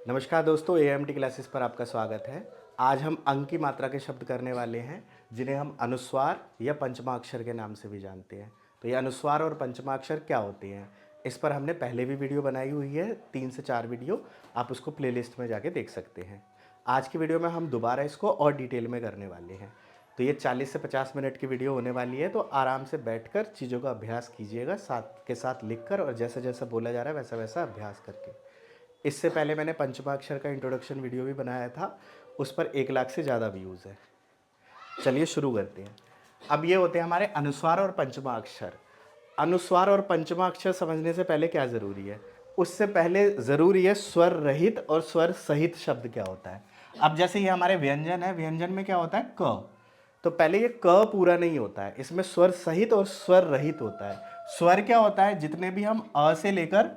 नमस्कार दोस्तों, EMT classes पर आपका स्वागत है। आज हम अंक की मात्रा के शब्द करने वाले हैं जिन्हें हम अनुस्वार या पंचमाक्षर के नाम से भी जानते हैं। तो ये अनुस्वार और पंचमाक्षर क्या होते हैं, इस पर हमने पहले भी वीडियो बनाई हुई है, 3 से 4 वीडियो। आप उसको प्लेलिस्ट में जाके देख सकते हैं। आज की वीडियो में हम दोबारा इसको और डिटेल में करने वाले हैं। तो ये 40 से 50 मिनट की वीडियो होने वाली है, तो आराम से बैठकर चीज़ों का अभ्यास कीजिएगा, साथ के साथ लिखकर, और जैसा जैसा बोला जा रहा है वैसा वैसा अभ्यास करके। इससे पहले मैंने पंचमाक्षर का इंट्रोडक्शन वीडियो भी बनाया था, उस पर 1 लाख से ज़्यादा व्यूज़ है। चलिए शुरू करते हैं। अब ये होते हैं हमारे अनुस्वार और पंचमाक्षर। अनुस्वार और पंचमाक्षर समझने से पहले क्या ज़रूरी है, उससे पहले ज़रूरी है स्वर रहित और स्वर सहित शब्द क्या होता है। अब जैसे ये हमारे व्यंजन है, व्यंजन में क्या होता है क, तो पहले ये क पूरा नहीं होता है, इसमें स्वर सहित और स्वर रहित होता है। स्वर क्या होता है, जितने भी हम अ से लेकर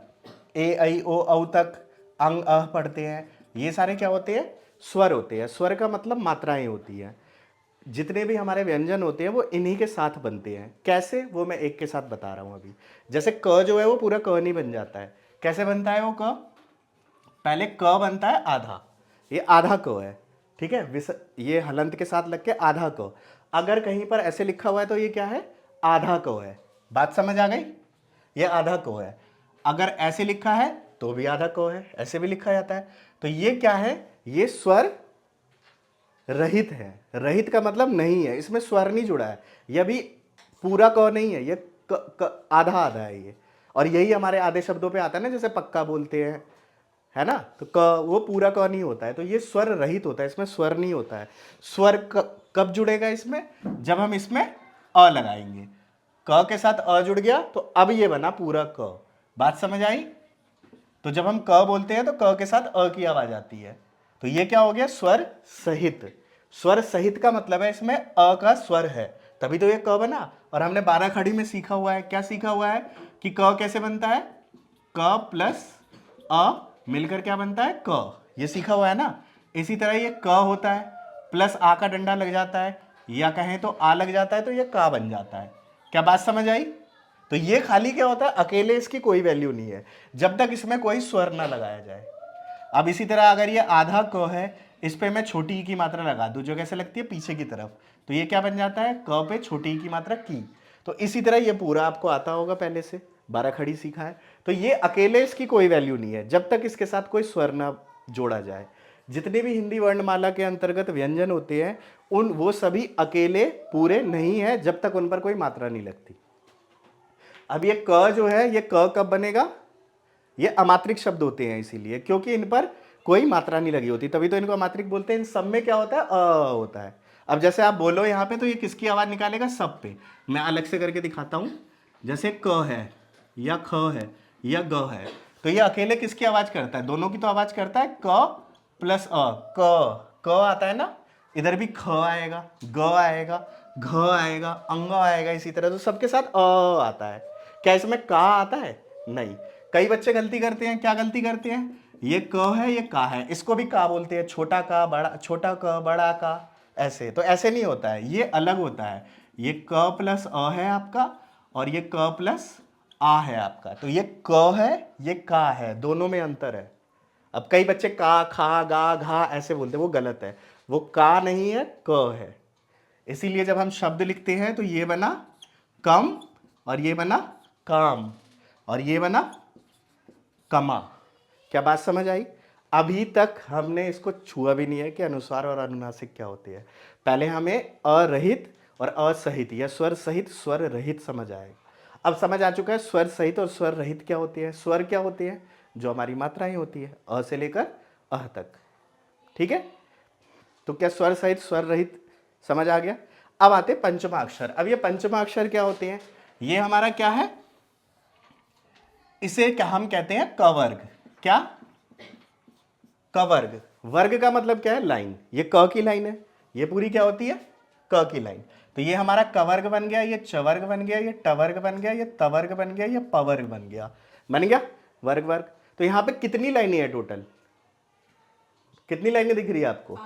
ए ऐ ओ औ तक अंग अह पढ़ते हैं, ये सारे क्या होते हैं, स्वर होते हैं। स्वर का मतलब मात्राएं होती हैं। जितने भी हमारे व्यंजन होते हैं वो इन्हीं के साथ बनते हैं। कैसे, वो मैं एक के साथ बता रहा हूँ अभी। जैसे क जो है वो पूरा क नहीं बन जाता है। कैसे बनता है वो क, पहले क बनता है आधा, ये आधा क है, ठीक है। ये हलंत के साथ लग के आधा क। अगर कहीं पर ऐसे लिखा हुआ है तो ये क्या है, आधा क है। बात समझ आ गई, ये आधा क है। अगर ऐसे लिखा है तो भी आधा क है, ऐसे भी लिखा जाता है। तो ये क्या है, ये स्वर रहित है। रहित का मतलब नहीं है, इसमें स्वर नहीं जुड़ा है। यह भी पूरा क नहीं है, ये आधा आधा है ये। और यही हमारे आधे शब्दों पे आता है ना, जैसे पक्का बोलते हैं, है ना। तो क वो पूरा क नहीं होता है, तो ये स्वर रहित होता है, इसमें स्वर नहीं होता है। स्वर कब जुड़ेगा इसमें, जब हम इसमें अ लगाएंगे। क के साथ अ जुड़ गया तो अब ये बना पूरा क। बात समझ आई। तो जब हम क बोलते हैं तो क के साथ अ की आवाज आती है, तो ये क्या हो गया, स्वर सहित। स्वर सहित का मतलब है इसमें अ का स्वर है, तभी तो ये क बना। और हमने 12 खड़ी में सीखा हुआ है, क्या सीखा हुआ है कि क कैसे बनता है, क प्लस अ मिलकर क्या बनता है, क। ये सीखा हुआ है ना। इसी तरह ये क होता है, प्लस आ का डंडा लग जाता है, या कहें तो आ लग जाता है, तो ये का बन जाता है। क्या बात समझ आई। तो ये खाली क्या होता है, अकेले इसकी कोई वैल्यू नहीं है जब तक इसमें कोई स्वर ना लगाया जाए। अब इसी तरह अगर ये आधा क है, इस पे मैं छोटी ई की मात्रा लगा दूं, जो कैसे लगती है, पीछे की तरफ, तो ये क्या बन जाता है, क पे छोटी ई की मात्रा की। तो इसी तरह ये पूरा आपको आता होगा, पहले से 12 खड़ी सीखा है। तो ये अकेले इसकी कोई वैल्यू नहीं है जब तक इसके साथ कोई स्वर ना जोड़ा जाए। जितने भी हिंदी वर्णमाला के अंतर्गत व्यंजन होते हैं, वो सभी अकेले पूरे नहीं है जब तक उन पर कोई मात्रा नहीं लगती। अब ये क जो है, ये क कब बनेगा, ये अमात्रिक शब्द होते हैं इसीलिए, क्योंकि इन पर कोई मात्रा नहीं लगी होती, तभी तो इनको अमात्रिक बोलते हैं। इन सब में क्या होता है, अ होता है। अब जैसे आप बोलो यहाँ पे, तो ये किसकी आवाज निकालेगा, सब पे। मैं अलग से करके दिखाता हूं। जैसे क है, या ख है, या ग है, तो ये अकेले किसकी आवाज करता है, दोनों की तो आवाज करता है, क प्लस अ। क आता है ना, इधर भी ख आएगा, ग आएगा, घ आएगा, अंग आएगा, इसी तरह तो सबके साथ अ आता है। क्या इसमें का आता है, नहीं। कई बच्चे गलती करते हैं, क्या गलती करते हैं, ये क है, ये का है, इसको भी का बोलते हैं, छोटा का बड़ा, छोटा क बड़ा का, ऐसे। तो ऐसे नहीं होता है, ये अलग होता है। ये क प्लस अ है आपका, और ये क प्लस आ है आपका। तो ये क है, ये का है, दोनों में अंतर है। अब कई बच्चे का, खा, गा, घा ऐसे बोलते हैं, वो गलत है। वो का नहीं है, क है। इसीलिए जब हम शब्द लिखते हैं तो ये बना कम, और ये बना काम, और ये बना कमा। क्या बात समझ आई। अभी तक हमने इसको छुआ भी नहीं है कि अनुस्वार और अनुनासिक क्या होती है। पहले हमें अरहित और असहित, या स्वर सहित स्वर रहित समझ आएगा। अब समझ आ चुका है स्वर सहित और स्वर रहित क्या होती है। स्वर क्या होती है, जो हमारी मात्राएं होती है, अ से लेकर अह तक, ठीक है। तो क्या स्वर सहित स्वर रहित समझ आ गया। अब आते पंचमाक्षर। अब ये पंचमाक्षर क्या होते हैं, ये हमारा क्या है, इसे क्या हम कहते हैं, कवर्ग। क्या, कवर्ग। वर्ग का मतलब क्या है, लाइन। ये क की लाइन है, ये पूरी क्या होती है, क की लाइन। तो ये हमारा कवर्ग बन गया, ये चवर्ग बन गया, ये टवर्ग बन गया, ये तवर्ग बन गया, ये पवर्ग बन गया। बन गया वर्ग वर्ग। तो यहां पे कितनी लाइनें हैं टोटल, कितनी लाइनें दिख रही है आपको,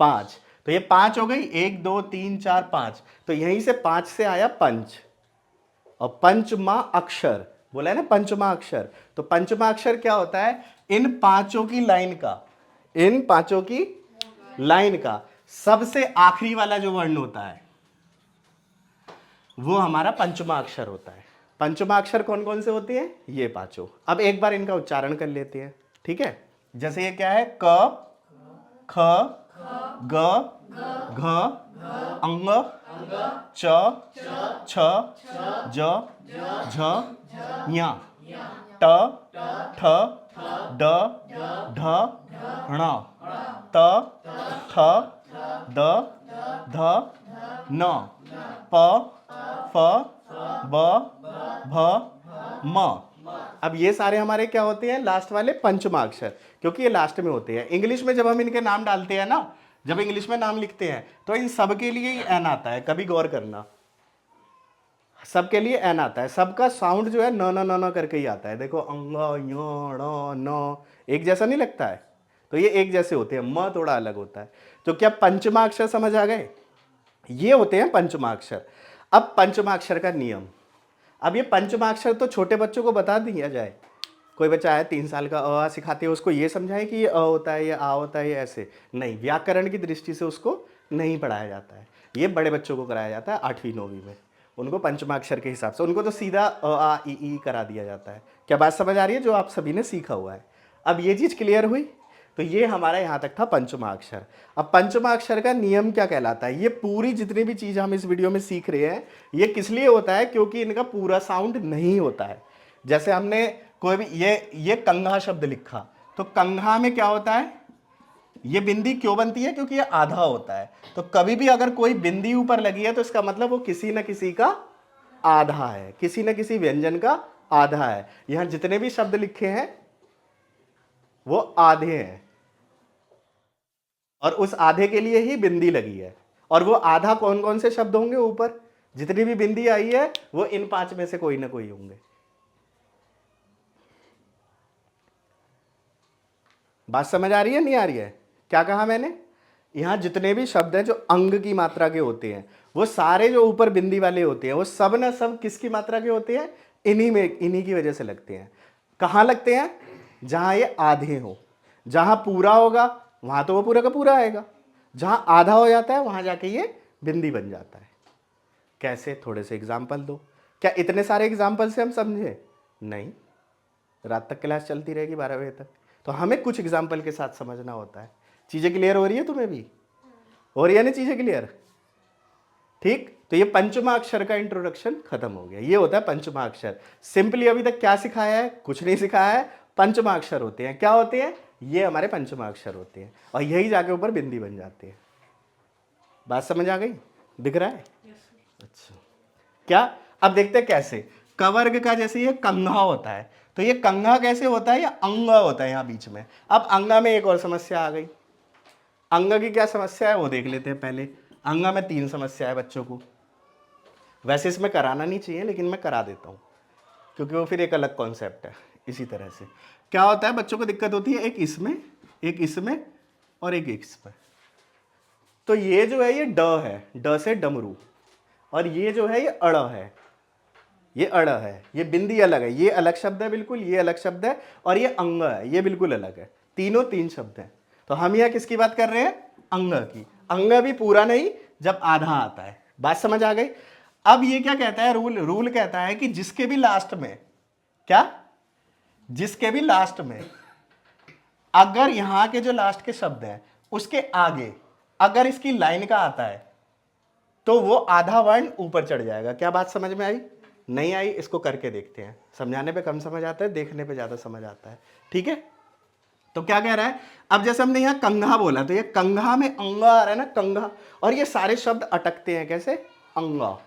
5। तो ये 5 हो गई, 1 2 3 4 5। तो यहीं से 5 से आया पंच, और पंचमा अक्षर, बोला है ना पंचमा अक्षर। तो पंचमा अक्षर क्या होता है? इन पांचों की लाइन का सबसे आखिरी वाला जो वर्ण होता है वो हमारा पंचमा अक्षर होता है। पंचमा अक्षर कौन कौन से होते हैं? ये पांचों। अब एक बार इनका उच्चारण कर लेते हैं, ठीक है? जैसे ये क्या है? क, ख, ग, घ, अंग, च, छ, ज, झ, ञ, ट, ठ, ड, ढ, ण, त, थ, द, ध, न, प, फ, ब, भ, म। अब ये सारे हमारे क्या होते हैं? लास्ट वाले पंचमा अक्षर, क्योंकि ये लास्ट में होते हैं। इंग्लिश में जब हम इनके नाम डालते हैं ना, जब इंग्लिश में नाम लिखते हैं तो इन सब के लिए एन आता है। कभी गौर करना, सबके लिए एन आता है। सबका साउंड जो है न न न न करके ही आता है। देखो अंग, य, न एक जैसा नहीं लगता है, तो ये एक जैसे होते हैं। म थोड़ा अलग होता है। तो क्या पंचमा अक्षर समझ आ गए? ये होते हैं पंचमा अक्षर। अब पंचमा अक्षर का नियम। अब ये पंचमा अक्षर तो छोटे बच्चों को बता दिया जाए। कोई बच्चा है 3 साल का, अ आ सिखाते हैं उसको, ये समझाएं कि ये अ होता है, ये आ होता है, ये ऐसे नहीं। व्याकरण की दृष्टि से उसको नहीं पढ़ाया जाता है। ये बड़े बच्चों को कराया जाता है 8वीं 9वीं में। उनको पंचमाक्षर के हिसाब से, उनको तो सीधा अ आ इ ई करा दिया जाता है। क्या बात समझ आ रही है? जो आप सभी ने सीखा हुआ है। अब ये चीज़ क्लियर हुई? तो ये हमारा यहाँ तक था पंचमा अक्षर। अब पंचमा अक्षर का नियम क्या कहलाता है? ये पूरी जितनी भी चीज़ हम इस वीडियो में सीख रहे हैं, ये किस लिए होता है? क्योंकि इनका पूरा साउंड नहीं होता है। जैसे हमने कोई भी ये कंघा शब्द लिखा, तो कंघा में क्या होता है? ये बिंदी क्यों बनती है? क्योंकि ये आधा होता है। तो कभी भी अगर कोई बिंदी ऊपर लगी है तो इसका मतलब वो किसी न किसी का आधा है, किसी न किसी व्यंजन का आधा है। यहां जितने भी शब्द लिखे हैं वो आधे हैं, और उस आधे के लिए ही बिंदी लगी है। और वो आधा कौन कौन से शब्द होंगे? ऊपर जितनी भी बिंदी आई है वो इन 5 में से कोई ना कोई होंगे। बात समझ आ रही है नहीं आ रही है? क्या कहा मैंने? यहां जितने भी शब्द हैं जो अंग की मात्रा के होते हैं, वो सारे जो ऊपर बिंदी वाले होते हैं, वो सब ना सब किसकी मात्रा के होते हैं? इन्हीं की वजह से लगते हैं। कहां लगते हैं? जहां ये आधे हो। जहां पूरा होगा वहां तो वो पूरा का पूरा आएगा। जहां आधा हो जाता है वहां जाके ये बिंदी बन जाता है। कैसे? थोड़े से एग्जाम्पल दो। क्या इतने सारे एग्जाम्पल से हम समझे? नहीं, रात तक क्लास चलती रहेगी 12 बजे तक। तो हमें कुछ एग्जाम्पल के साथ समझना होता है। चीज़ें क्लियर हो रही है तुम्हें भी? हो रही है ना चीज़ें क्लियर? ठीक। तो ये पंचमा अक्षर का इंट्रोडक्शन खत्म हो गया। ये होता है पंचमा अक्षर। सिंपली अभी तक क्या सिखाया है? कुछ नहीं सिखाया है। पंचमा अक्षर होते हैं। क्या होते हैं? ये हमारे पंचमा अक्षर होते हैं, और यही जाके ऊपर बिंदी बन जाती है। बात समझ आ गई? दिख रहा है? अच्छा, क्या? अब देखते हैं कैसे। कवर्ग का जैसे ये कंघा होता है, तो ये कंघा कैसे होता है? ये अंगा होता है यहाँ बीच में। अब अंगा में एक और समस्या आ गई। अंगा की क्या समस्या है वो देख लेते हैं पहले। अंगा में 3 समस्या है बच्चों को। वैसे इसमें कराना नहीं चाहिए, लेकिन मैं करा देता हूँ क्योंकि वो फिर एक अलग कॉन्सेप्ट है। इसी तरह से क्या होता है, बच्चों को दिक्कत होती है एक इसमें और एक इसमें। तो ये जो है ये ड है, ड से डमरू। और ये जो है ये अड़ है, ये अड़ है। ये बिंदी अलग है, ये अलग शब्द है बिल्कुल, ये अलग शब्द है। और ये अंग है, ये बिल्कुल अलग है। तीनों 3 शब्द हैं। तो हम यहाँ किसकी बात कर रहे हैं? अंग की। अंग भी पूरा नहीं, जब आधा आता है। बात समझ आ गई? अब ये क्या कहता है? रूल कहता है कि जिसके भी लास्ट में, क्या? जिसके भी लास्ट में अगर यहां के जो लास्ट के शब्द हैं उसके आगे अगर इसकी लाइन का आता है तो वो आधा वर्ण ऊपर चढ़ जाएगा। क्या बात समझ में आई? नहीं आई? इसको करके देखते हैं। समझाने पे कम समझ आता है, देखने पे ज्यादा समझ आता है। ठीक है? तो क्या कह रहा है? अब जैसे हमने यहाँ कंघा बोला, तो ये कंघा में अंगा आ रहा है ना, कंघा। और ये सारे शब्द अटकते हैं कैसे? अंगा।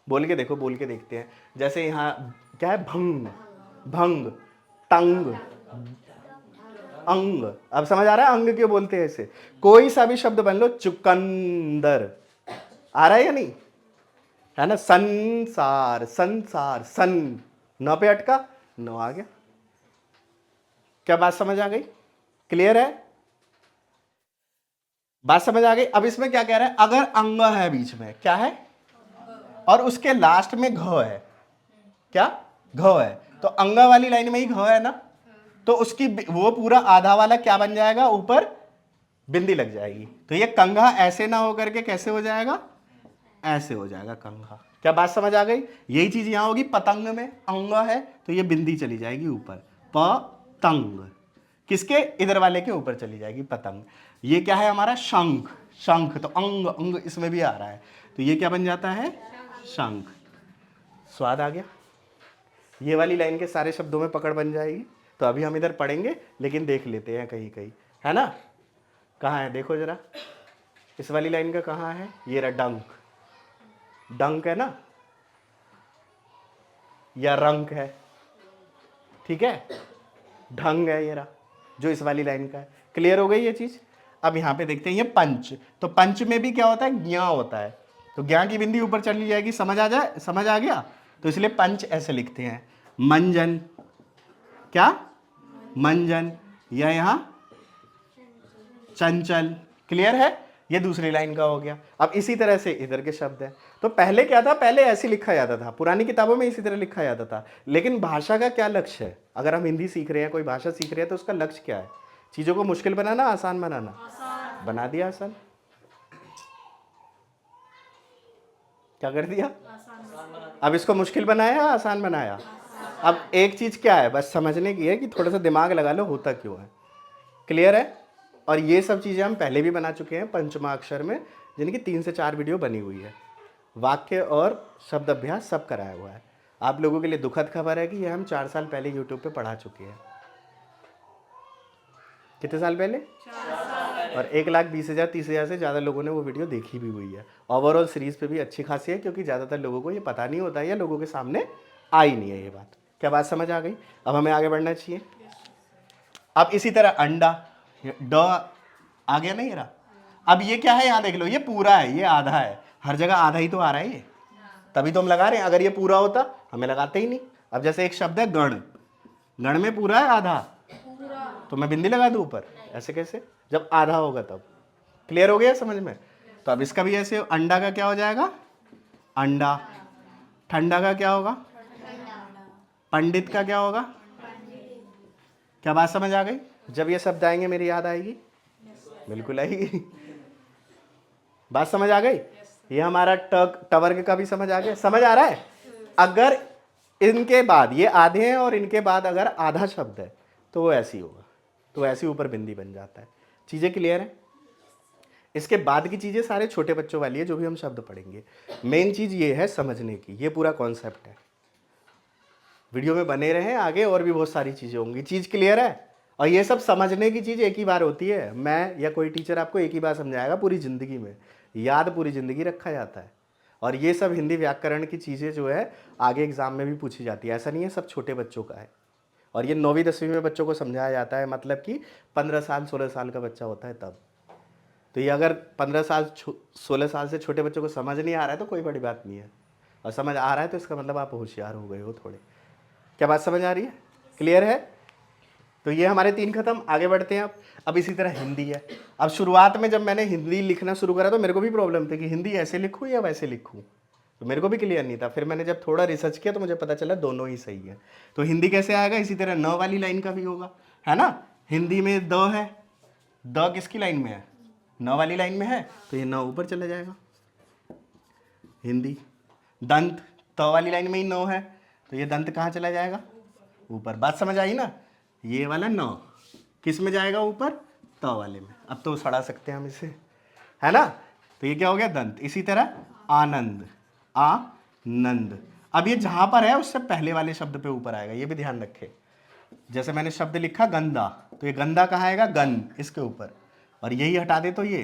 बोल के देखो, बोल के देखते हैं। जैसे यहाँ क्या है? भंग, भंग, टंग, अंग। अब समझ आ रहा है अंग क्यों बोलते हैं ऐसे? कोई सा भी शब्द बन लो, चुकंदर आ रहा है या नहीं? है ना? संसार, संसार, सन, न पे अटका, न आ गया। क्या बात समझ आ गई? क्लियर है? बात समझ आ गई? अब इसमें क्या कह रहा है? अगर अंग है बीच में, क्या है? और उसके लास्ट में घ है, क्या? घ है, तो अंगा वाली लाइन में ही घ है ना, तो उसकी वो पूरा आधा वाला क्या बन जाएगा, ऊपर बिंदी लग जाएगी। तो ये कंघा ऐसे ना होकर के कैसे हो जाएगा, ऐसे हो जाएगा कंघा। क्या बात समझ आ गई? यही चीज यहां होगी पतंग में, अंगा है तो ये बिंदी चली जाएगी ऊपर, पतंग, किसके, इधर वाले के ऊपर चली जाएगी पतंग। ये क्या है हमारा, शंख, शंख तो अंग, अंग इसमें भी आ रहा है, तो ये क्या बन जाता है, शंख। स्वाद आ गया? ये वाली लाइन के सारे शब्दों में पकड़ बन जाएगी। तो अभी हम इधर पढ़ेंगे, लेकिन देख लेते हैं कहीं कहीं, है ना। कहाँ है देखो जरा, इस वाली लाइन का कहाँ है, ये रहा डंक, डंक है ना, या रंक है, ठीक है, ढंग है ये रहा, जो इस वाली लाइन का है। क्लियर हो गई ये चीज? अब यहाँ पे देखते हैं ये पंच, तो पंच में भी क्या होता है, ज्ञा होता है, तो ज्ञा की बिंदी ऊपर चली जाएगी, समझ आ जाए, समझ आ गया? तो इसलिए पंच ऐसे लिखते हैं। मंजन, क्या, मंजन, या यहाँ चंचल। क्लियर है? ये दूसरी लाइन का हो गया। अब इसी तरह से इधर के शब्द हैं। तो पहले क्या था, पहले ऐसे लिखा जाता था, पुरानी किताबों में इसी तरह लिखा जाता था। लेकिन भाषा का क्या लक्ष्य है, अगर हम हिंदी सीख रहे हैं, कोई भाषा सीख रहे हैं, तो उसका लक्ष्य क्या है, चीजों को मुश्किल बनाना, आसान बनाना? आसान। बना दिया आसान। क्या कर दिया, अब इसको मुश्किल बनाया, आसान बनाया। अब एक चीज क्या है, बस समझने की है कि थोड़ा सा दिमाग लगा लो होता क्यों है। क्लियर है? और ये सब चीज़ें हम पहले भी बना चुके हैं पंचमाक्षर में, जिनकी 3 से 4 वीडियो बनी हुई है। वाक्य और शब्द अभ्यास सब कराया हुआ है। आप लोगों के लिए दुखद खबर है कि ये हम 4 साल पहले यूट्यूब पे पढ़ा चुके हैं। कितने साल पहले? 4 साल। और 1,20,000 30,000 से ज़्यादा लोगों ने वो वीडियो देखी भी हुई है। ओवरऑल सीरीज़ पे भी अच्छी खासी है, क्योंकि ज़्यादातर लोगों को ये पता नहीं होता है या लोगों के सामने आई नहीं है ये बात। क्या बात समझ आ गई? अब हमें आगे बढ़ना चाहिए। अब इसी तरह अंडा, ड आ गया नहीं रहा। अब ये क्या है, यहाँ देख लो, ये पूरा है, ये आधा है, हर जगह आधा ही तो आ रहा है ये, तभी तो हम लगा रहे हैं। अगर ये पूरा होता हमें लगाते ही नहीं। अब जैसे एक शब्द है गण, गण में पूरा है आधा, तो मैं बिंदी लगा दूं ऊपर, ऐसे कैसे, जब आधा होगा तब। क्लियर हो गया समझ में? तो अब इसका भी ऐसे, अंडा का क्या हो जाएगा, अंडा। ठंडा का क्या होगा, पंडित का क्या होगा। क्या बात समझ आ गई? जब ये शब्द आएंगे मेरी याद आएगी, बिल्कुल आएगी। बात समझ आ गई? ये हमारा टवर्ग का भी समझ आ गया, समझ आ रहा है? अगर इनके बाद ये आधे हैं और इनके बाद अगर आधा शब्द है तो वो ऐसी होगा, तो ऐसी ऊपर बिंदी बन जाता है। चीजें क्लियर है? इसके बाद की चीजें सारे छोटे बच्चों वाली है, जो भी हम शब्द पढ़ेंगे। मेन चीज ये है समझने की, ये पूरा कॉन्सेप्ट है। वीडियो में बने रहें, आगे और भी बहुत सारी चीजें होंगी। चीज क्लियर है? और ये सब समझने की चीज एक ही बार होती है, मैं या कोई टीचर आपको एक ही बार समझाएगा पूरी जिंदगी में, याद पूरी जिंदगी रखा जाता है। और ये सब हिंदी व्याकरण की चीज़ें जो है आगे एग्जाम में भी पूछी जाती है, ऐसा नहीं है सब छोटे बच्चों का है। और ये 9वीं 10वीं में बच्चों को समझाया जाता है, मतलब कि 15 साल 16 साल का बच्चा होता है तब। तो ये अगर 15 साल 16 साल से छोटे बच्चों को समझ नहीं आ रहा है तो कोई बड़ी बात नहीं है, और समझ आ रहा है तो इसका मतलब आप होशियार हो गए हो थोड़े। क्या बात समझ आ रही है? क्लियर है? तो ये हमारे 3 खत्म, आगे बढ़ते हैं। अब इसी तरह हिंदी है। अब शुरुआत में जब मैंने हिंदी लिखना शुरू करा तो मेरे को भी प्रॉब्लम थी कि हिंदी ऐसे लिखूँ या वैसे लिखूँ, तो मेरे को भी क्लियर नहीं था। फिर मैंने जब थोड़ा रिसर्च किया तो मुझे पता चला दोनों ही सही है। तो हिंदी कैसे आएगा, इसी तरह न वाली लाइन का भी होगा, है ना। हिंदी में द है, द किसकी लाइन में है, न वाली लाइन में है, तो ये न ऊपर चला जाएगा। हिंदी दंत, त वाली लाइन में ही न है, तो ये दंत कहाँ चला जाएगा, ऊपर। बात समझ आई ना? ये वाला न किस में जाएगा, ऊपर, त वाले में। अब तो सड़ा सकते हैं हम इसे, है ना। तो ये क्या हो गया, दंत। इसी तरह आनंद, आनंद। अब ये जहां पर है उससे पहले वाले शब्द पे ऊपर आएगा, ये भी ध्यान रखें। जैसे मैंने शब्द लिखा गंदा, तो ये गंदा कहाँ आएगा, गन इसके ऊपर, और यही हटा दे तो ये,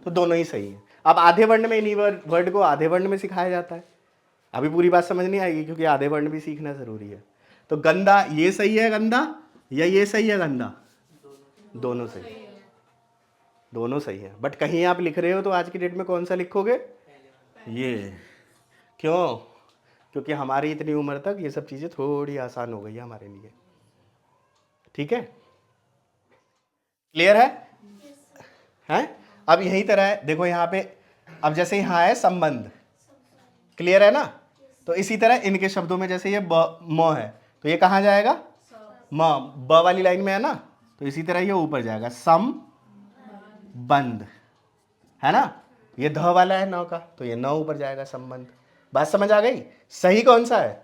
तो दोनों ही सही है। अब आधे वर्ण में इन्हीं वर्ड को आधे वर्ण में सिखाया जाता है। अभी पूरी बात समझ नहीं आएगी क्योंकि आधे वर्ण भी सीखना जरूरी है। तो गंदा ये सही है, गंदा, या ये सही है, गंदा, दोनों सही है, दोनों सही है। बट कहीं आप लिख रहे हो तो आज की डेट में कौन सा लिखोगे, ये। क्यों? क्योंकि हमारी इतनी उम्र तक ये सब चीजें थोड़ी आसान हो गई है हमारे लिए। ठीक है, क्लियर है? हैं? अब यही तरह है, देखो यहाँ पे, अब जैसे यहाँ है संबंध, क्लियर है ना। तो इसी तरह इनके शब्दों में जैसे ये म है, तो ये कहाँ जाएगा? म, ब वाली लाइन में है ना, तो इसी तरह ये ऊपर जाएगा, सम बंद, है ना। ये ध वाला है नौ का, तो ये नौ ऊपर जाएगा, संबंध। बात समझ आ गई? सही कौन सा है?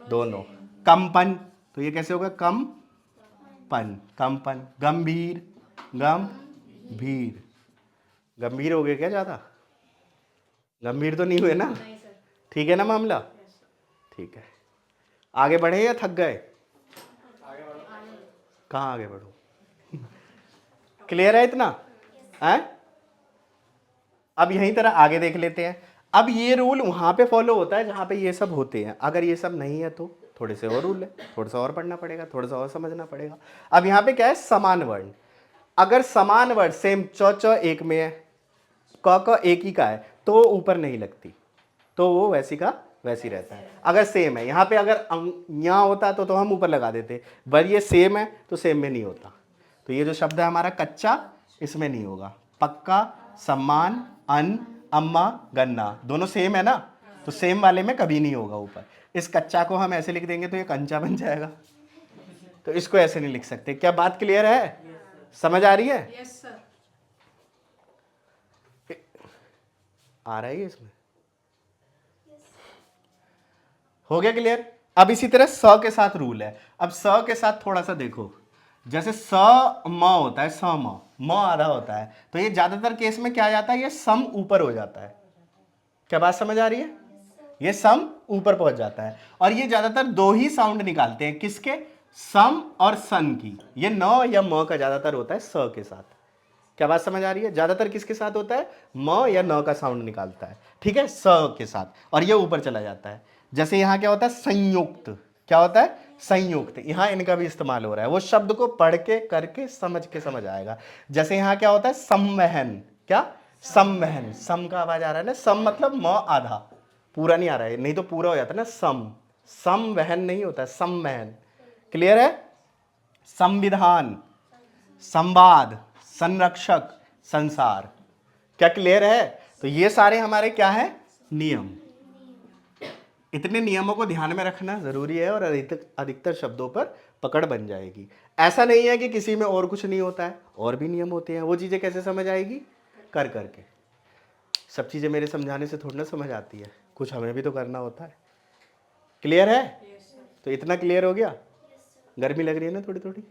दोनों। कंपन, तो ये कैसे होगा? कम पन, कंपन। गंभीर, गंभीर, गंभीर हो गए क्या? ज्यादा गंभीर तो नहीं हुए ना? ठीक है ना मामला? ठीक है, आगे बढ़े या थक गए? कहाँ आगे बढ़ो? क्लियर है इतना? है? अब यही तरह आगे देख लेते हैं। अब ये रूल वहां पे फॉलो होता है जहां पे ये सब होते हैं, अगर ये सब नहीं है तो थोड़े से और रूल है, थोड़ा सा और पढ़ना पड़ेगा, थोड़ा सा और समझना पड़ेगा। अब यहाँ पे क्या है? समान वर्ण। अगर समान वर्ण सेम च च एक में है, क एक ही का है, तो ऊपर नहीं लगती, तो वो वैसी का वैसी रहता है। अगर सेम है, यहाँ पे अगर यहाँ होता तो हम ऊपर लगा देते, पर ये सेम है तो सेम में नहीं होता। तो ये जो शब्द है हमारा कच्चा, इसमें नहीं होगा। पक्का, सम्मान, अन्न, अम्मा, गन्ना, दोनों सेम है ना, तो सेम वाले में कभी नहीं होगा ऊपर। इस कच्चा को हम ऐसे लिख देंगे तो ये कंचा बन जाएगा, तो इसको ऐसे नहीं लिख सकते। क्या बात क्लियर है? समझ आ रही है? Yes sir. आ रहा है इसमें? हो गया क्लियर? अब इसी तरह स के साथ रूल है। अब स के साथ थोड़ा सा देखो, जैसे स म होता है, स म आधा होता है, तो ये ज्यादातर केस में क्या जाता है? ये सम ऊपर हो जाता है। क्या बात समझ आ रही है? ये सम ऊपर पहुंच जाता है, और ये ज्यादातर दो ही साउंड निकालते हैं, किसके? सम और सन की। ये न या म का ज्यादातर होता है स के साथ। क्या बात समझ आ रही है? ज्यादातर किसके साथ होता है? म या न का साउंड निकालता है, ठीक है, स के साथ, और ये ऊपर चला जाता है। जैसे यहां क्या होता है? संयुक्त। क्या होता है? संयुक्त। यहां इनका भी इस्तेमाल हो रहा है, वो शब्द को पढ़ के करके समझ के समझ आएगा। जैसे यहां क्या होता है? संवहन। क्या? संवहन। सम का आवाज आ रहा है ना, सम मतलब म आधा, पूरा नहीं आ रहा है, नहीं तो पूरा हो जाता है ना सम। संवहन नहीं होता, संवहन। क्लियर है? संविधान, संवाद, संरक्षक, संसार। क्या क्लियर है? तो ये सारे हमारे क्या है? नियम। इतने नियमों को ध्यान में रखना जरूरी है, और अधिकतर शब्दों पर पकड़ बन जाएगी। ऐसा नहीं है कि किसी में और कुछ नहीं होता है, और भी नियम होते हैं। वो चीजें कैसे समझ आएगी? कर करके। सब चीजें मेरे समझाने से थोड़ी ना समझ आती है, कुछ हमें भी तो करना होता है। क्लियर है? तो इतना क्लियर हो गया? गर्मी लग रही है ना थोड़ी थोड़ी?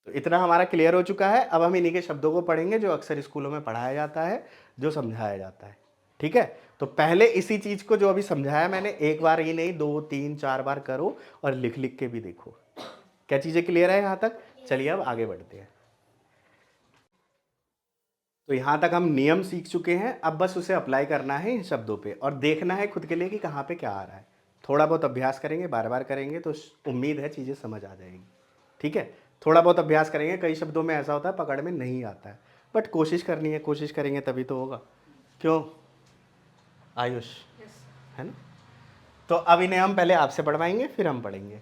तो इतना हमारा क्लियर हो चुका है। अब हम इन्हीं के शब्दों को पढ़ेंगे जो अक्सर स्कूलों में पढ़ाया जाता है, जो समझाया जाता है। ठीक है, तो पहले इसी चीज को जो अभी समझाया मैंने, एक बार ही नहीं, 2 3 4 बार करो, और लिख लिख के भी देखो। क्या चीजें क्लियर है यहां तक? चलिए अब आगे बढ़ते हैं। तो यहां तक हम नियम सीख चुके हैं, अब बस उसे अप्लाई करना है इन शब्दों पे, और देखना है खुद के लिए कि कहाँ पे क्या आ रहा है। थोड़ा बहुत अभ्यास करेंगे, बार बार करेंगे, तो उम्मीद है चीज़ें समझ आ जाएगी। ठीक है, थोड़ा बहुत अभ्यास करेंगे। कई शब्दों में ऐसा होता है पकड़ में नहीं आता है, बट कोशिश करनी है, कोशिश करेंगे तभी तो होगा। क्यों आयुष? है ना? तो अब इन्हें हम पहले आपसे पढ़वाएंगे, फिर हम पढ़ेंगे।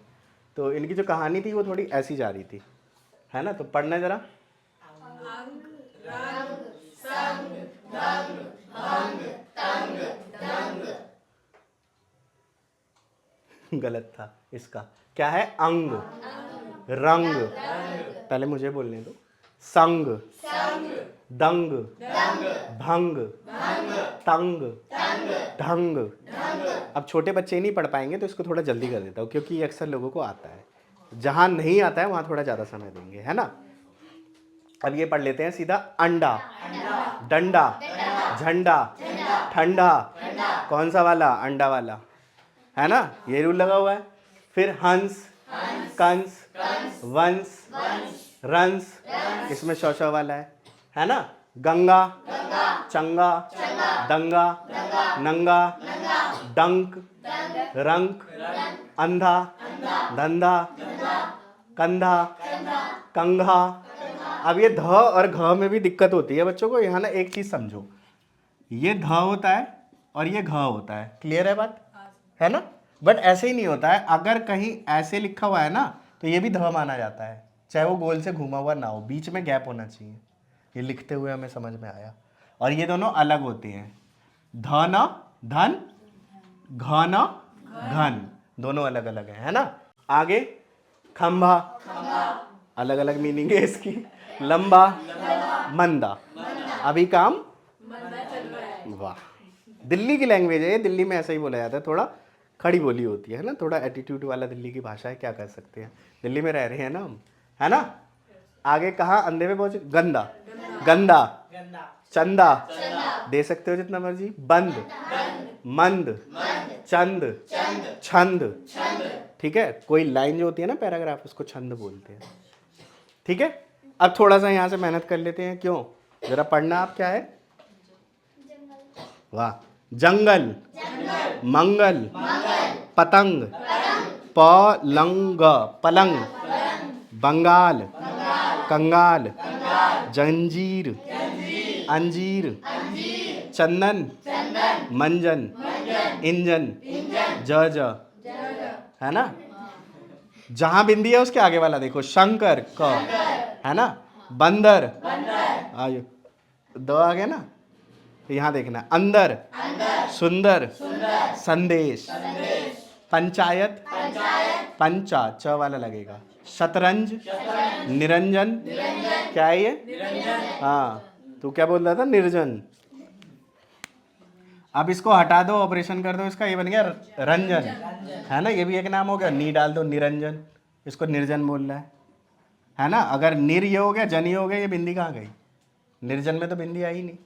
तो इनकी जो कहानी थी वो थोड़ी ऐसी जा रही थी, है ना? तो पढ़ना जरा। गलत था, इसका क्या है? अंग, रंग, पहले मुझे बोलने दो। संग, दंग, भंग, तंग, ढंग। अब छोटे बच्चे नहीं पढ़ पाएंगे, तो इसको थोड़ा जल्दी कर देता हूँ, क्योंकि ये अक्सर लोगों को आता है। जहां नहीं आता है वहां थोड़ा ज्यादा समय देंगे, है ना? अब ये पढ़ लेते हैं सीधा। अंडा, डंडा, झंडा, ठंडा। कौन सा वाला? अंडा वाला, है ना? ये रूल लगा हुआ है। फिर हंस, कंस, वंश, रंस, इसमें शौ शौ वाला है ना? गंगा, चंगा, दंगा, नंगा, डंक, रंक, अंधा, धंधा, कंधा, कंघा। अब ये ध और घ में भी दिक्कत होती है बच्चों को। यहाँ ना एक चीज समझो, ये ध होता है और ये घ होता है। क्लियर है बात? है ना? बट ऐसे ही नहीं होता है। अगर कहीं ऐसे लिखा हुआ है ना, तो ये भी ध माना जाता है, चाहे वो गोल से घुमा हुआ ना हो, बीच में गैप होना चाहिए। ये लिखते हुए हमें समझ में आया। और ये दोनों अलग होते हैं। ध न धन, घ न घन, दोनों अलग अलग है ना। आगे खंभा, अलग अलग मीनिंग है इसकी। लंबा, मंदा, अभी काम, वाह, दिल्ली की लैंग्वेज है ये, दिल्ली में ऐसा ही बोला जाता है, थोड़ा खड़ी बोली होती है ना, थोड़ा एटीट्यूड वाला दिल्ली की भाषा है, क्या कर सकते हैं, दिल्ली में रह रहे हैं ना हम, है ना। आगे कहा, अंधे में पहुंचे, गंदा, गंदा, चंदा, दे सकते हो जितना मर्जी, बंद, मंद, चंद, छंद, ठीक है। कोई लाइन जो होती है ना पैराग्राफ, उसको छंद बोलते हैं, ठीक है। अब थोड़ा सा यहाँ से मेहनत कर लेते हैं, क्यों, जरा पढ़ना आप, क्या है, वाह, जंगल, मंगल, पतंग, पलंग, पलंग, बंगाल, कंगाल, जंजीर, अंजीर, चंदन, मंजन, इंजन, जज, है ना। जहां बिंदी है उसके आगे वाला देखो, शंकर, क, है ना। बंदर, आयु, दो आ गया ना। यहां देखना, अंदर, सुंदर, संदेश, पंचायत, पंचा, च वाला लगेगा, शतरंज, निरंजन, क्या है ये, हाँ, तू क्या बोल रहा था, निर्जन। अब इसको हटा दो, ऑपरेशन कर दो इसका, ये बन गया रंजन, है ना, ये भी एक नाम हो गया, नी डाल दो, निरंजन, इसको निर्जन बोल रहा है ना। अगर निर ये हो गया, जन ये हो गया, ये बिंदी कहाँ गई, निर्जन में तो बिंदी आई नहीं,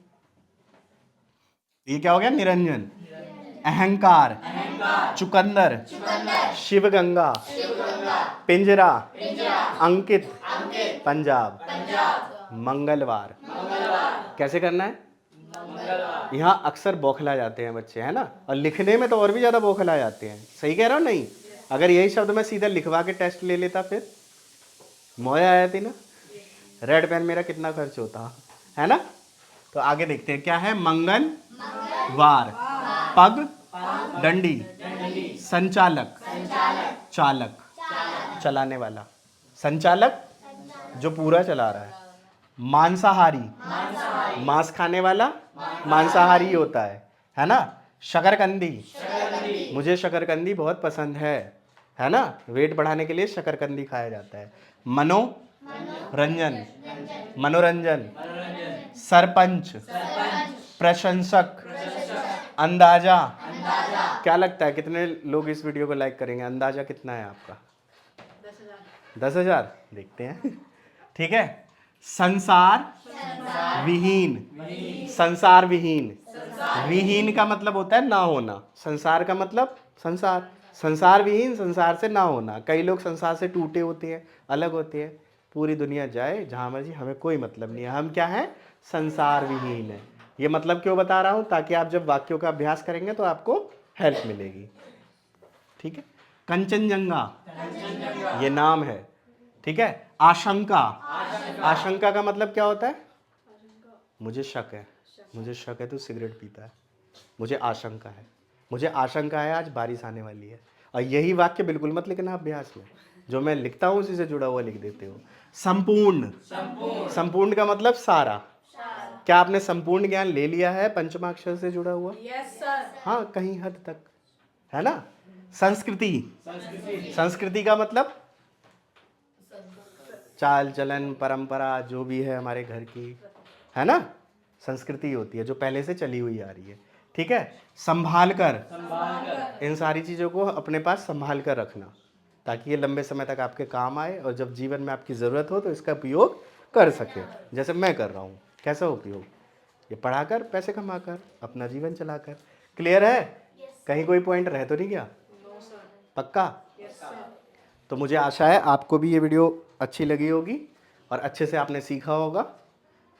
ये क्या हो गया, निरंजन। अहंकार, चुकंदर, शिवगंगा, पिंजरा, अंकित, पंजाब, मंगलवार। कैसे करना है, यहाँ अक्सर बौखला जाते हैं बच्चे, है ना, और लिखने में तो और भी ज्यादा बौखला जाते हैं, सही कह रहा हूँ नहीं। अगर यही शब्द मैं सीधा लिखवा के टेस्ट ले लेता, फिर मोया आया थी ना, रेड पेन मेरा कितना खर्च होता, है ना। तो आगे देखते हैं, क्या है, मंगल वार, पग, डंडी, संचालक, चालक, चलाने वाला, संचालक जो पूरा चला रहा है, मांसाहारी, मांस खाने वाला मांसाहारी होता है ना। शकरकंदी, मुझे शकरकंदी बहुत पसंद है ना, वेट बढ़ाने के लिए शकरकंदी खाया जाता है। मनोरंजन, मनोरंजन, सरपंच, प्रशंसक, अंदाजा। क्या लगता है कितने लोग इस वीडियो को लाइक करेंगे, अंदाजा कितना है आपका, 10,000, देखते हैं, ठीक है। संसार विहीन, संसार विहीन, विहीन का मतलब होता है ना होना, संसार का मतलब संसार, संसार विहीन, संसार से ना होना। कई लोग संसार से टूटे होते हैं, अलग होते हैं, पूरी दुनिया जाए जहाँ मर्जी, हमें कोई मतलब नहीं है, हम क्या हैं, संसार विहीन है। ये मतलब क्यों बता रहा हूँ, ताकि आप जब वाक्यों का अभ्यास करेंगे तो आपको हेल्प मिलेगी, ठीक है। कंचनजंगा, ये नाम है, ठीक है। आशंका, आशंका का मतलब क्या होता है, मुझे शक है, मुझे शक है तू सिगरेट पीता है, मुझे आशंका है, मुझे आशंका है आज बारिश आने वाली है। और यही वाक्य बिल्कुल मत लिखना अभ्यास में, जो मैं लिखता हूँ उसी से जुड़ा हुआ लिख देते हो। संपूर्ण, संपूर्ण का मतलब सारा। क्या आपने संपूर्ण ज्ञान ले लिया है पंचमाक्षर से जुड़ा हुआ, यस सर, हाँ, कहीं हद तक, है ना। संस्कृति, संस्कृति का मतलब चाल चलन परंपरा जो भी है हमारे घर की, है ना, संस्कृति होती है जो पहले से चली हुई आ रही है, ठीक है। संभाल कर, इन सारी चीज़ों को अपने पास संभाल कर रखना, ताकि ये लंबे समय तक आपके काम आए, और जब जीवन में आपकी ज़रूरत हो तो इसका उपयोग कर सके, जैसे मैं कर रहा हूँ। कैसा उपयोग, ये पढ़ाकर, पैसे कमाकर, अपना जीवन चलाकर। क्लियर है, कहीं कोई पॉइंट रह तो नहीं गया, पक्का। तो मुझे आशा है आपको भी ये वीडियो अच्छी लगी होगी और अच्छे से आपने सीखा होगा।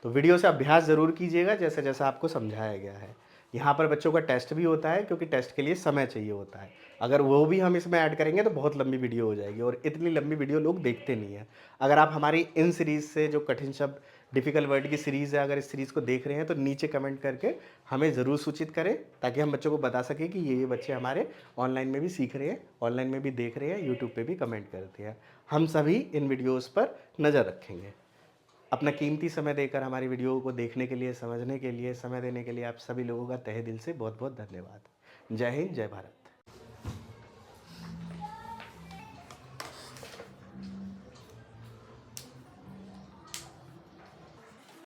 तो वीडियो से अभ्यास ज़रूर कीजिएगा जैसा जैसा आपको समझाया गया है। यहाँ पर बच्चों का टेस्ट भी होता है, क्योंकि टेस्ट के लिए समय चाहिए होता है। अगर वो भी हम इसमें ऐड करेंगे तो बहुत लंबी वीडियो हो जाएगी, और इतनी लंबी वीडियो लोग देखते नहीं हैं। अगर आप हमारी इन सीरीज़ से, जो कठिन शब्द डिफ़िकल्ट वर्ड की सीरीज़ है, अगर इस सीरीज़ को देख रहे हैं तो नीचे कमेंट करके हमें ज़रूर सूचित करें, ताकि हम बच्चों को बता सकें कि ये बच्चे हमारे ऑनलाइन में भी सीख रहे हैं, ऑनलाइन में भी देख रहे हैं, यूट्यूब पे भी कमेंट करते हैं। हम सभी इन वीडियोज़ पर नज़र रखेंगे। अपना कीमती समय देकर हमारी वीडियो को देखने के लिए, समझने के लिए, समय देने के लिए आप सभी लोगों का तहे दिल से बहुत बहुत धन्यवाद। जय हिंद, जय भारत।